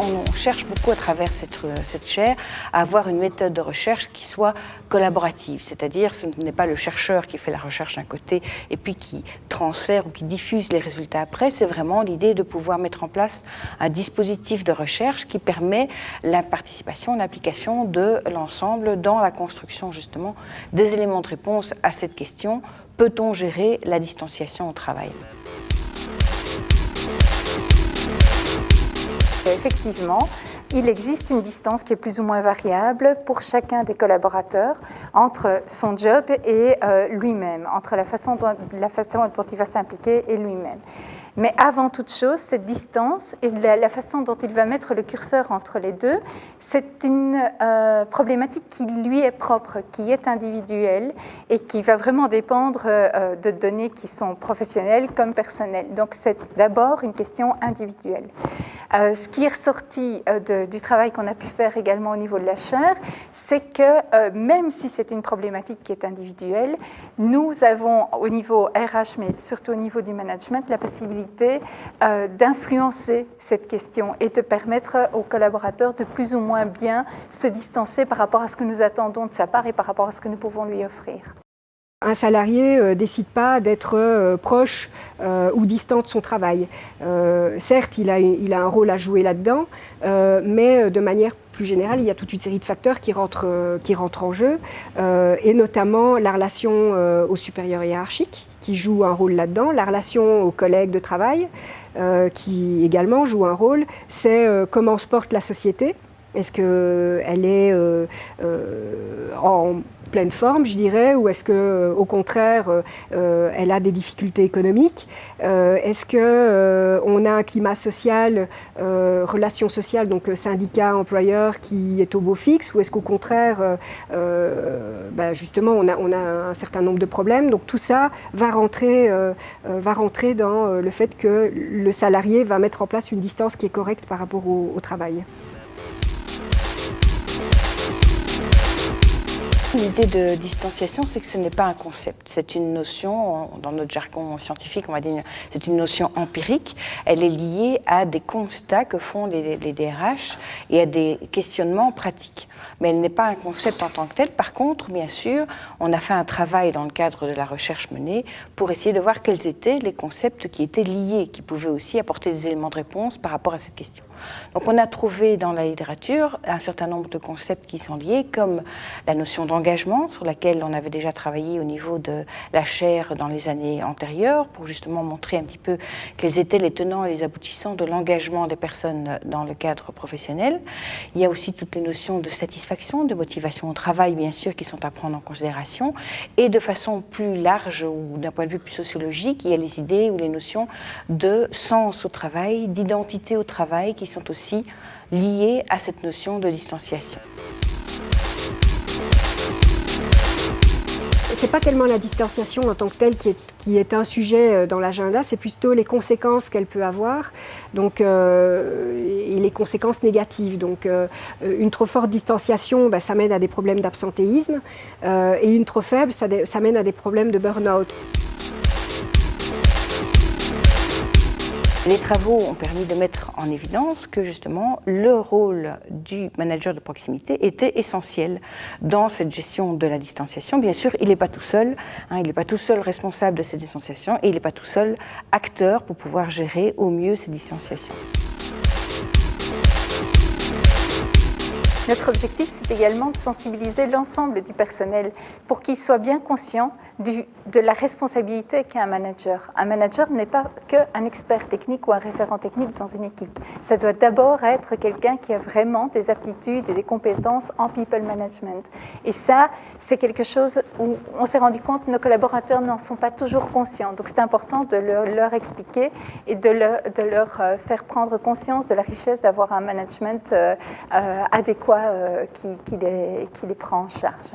On cherche beaucoup à travers cette chaire à avoir une méthode de recherche qui soit collaborative, c'est-à-dire ce n'est pas le chercheur qui fait la recherche d'un côté et puis qui transfère ou qui diffuse les résultats après, c'est vraiment l'idée de pouvoir mettre en place un dispositif de recherche qui permet la participation, l'application de l'ensemble dans la construction justement des éléments de réponse à cette question: peut-on gérer la distanciation au travail ? Effectivement, il existe une distance qui est plus ou moins variable pour chacun des collaborateurs entre son job et lui-même, entre la façon dont il va s'impliquer et lui-même. Mais avant toute chose, cette distance et la façon dont il va mettre le curseur entre les deux, c'est une problématique qui lui est propre, qui est individuelle et qui va vraiment dépendre de données qui sont professionnelles comme personnelles. Donc c'est d'abord une question individuelle. Ce qui est ressorti du travail qu'on a pu faire également au niveau de la chaire, c'est que même si c'est une problématique qui est individuelle, nous avons au niveau RH, mais surtout au niveau du management, la possibilité d'influencer cette question et de permettre aux collaborateurs de plus ou moins bien se distancer par rapport à ce que nous attendons de sa part et par rapport à ce que nous pouvons lui offrir. Un salarié ne décide pas d'être proche ou distant de son travail. Certes, il a un rôle à jouer là-dedans, mais de manière plus générale, il y a toute une série de facteurs qui rentrent en jeu, et notamment la relation au supérieur hiérarchique, qui joue un rôle là-dedans, la relation aux collègues de travail, qui également joue un rôle, c'est comment se porte la société. Est-ce qu'elle est en pleine forme, je dirais, ou est-ce qu'au contraire, elle a des difficultés économiques? Est-ce qu'on a un climat social, relations sociales, donc syndicat, employeur, qui est au beau fixe, ou est-ce qu'au contraire, justement, on a un certain nombre de problèmes? Donc tout ça va rentrer dans le fait que le salarié va mettre en place une distance qui est correcte par rapport au travail. L'idée de distanciation, c'est que ce n'est pas un concept, c'est une notion, dans notre jargon scientifique, on va dire, c'est une notion empirique. Elle est liée à des constats que font les DRH et à des questionnements pratiques. Mais elle n'est pas un concept en tant que tel. Par contre, bien sûr, on a fait un travail dans le cadre de la recherche menée pour essayer de voir quels étaient les concepts qui étaient liés, qui pouvaient aussi apporter des éléments de réponse par rapport à cette question. Donc on a trouvé dans la littérature un certain nombre de concepts qui sont liés, comme la notion d'engagement, sur laquelle on avait déjà travaillé au niveau de la chaire dans les années antérieures, pour justement montrer un petit peu quels étaient les tenants et les aboutissants de l'engagement des personnes dans le cadre professionnel. Il y a aussi toutes les notions de satisfaction, de motivation au travail, bien sûr, qui sont à prendre en considération. Et de façon plus large, ou d'un point de vue plus sociologique, il y a les idées ou les notions de sens au travail, d'identité au travail, qui sont aussi liées à cette notion de distanciation. Ce n'est pas tellement la distanciation en tant que telle qui est un sujet dans l'agenda, c'est plutôt les conséquences qu'elle peut avoir, donc, et les conséquences négatives. Donc, une trop forte distanciation, ça mène à des problèmes d'absentéisme, et une trop faible, ça mène à des problèmes de burn-out. Les travaux ont permis de mettre en évidence que justement le rôle du manager de proximité était essentiel dans cette gestion de la distanciation. Bien sûr, il n'est pas tout seul, il n'est pas tout seul responsable de cette distanciation et il n'est pas tout seul acteur pour pouvoir gérer au mieux ces distanciations. Notre objectif, c'est également de sensibiliser l'ensemble du personnel pour qu'il soit bien conscient de la responsabilité qu'a un manager. Un manager n'est pas qu'un expert technique ou un référent technique dans une équipe. Ça doit d'abord être quelqu'un qui a vraiment des aptitudes et des compétences en people management. Et ça, c'est quelque chose où on s'est rendu compte que nos collaborateurs n'en sont pas toujours conscients. Donc c'est important de leur expliquer et de leur faire prendre conscience de la richesse d'avoir un management adéquat qui les prend en charge.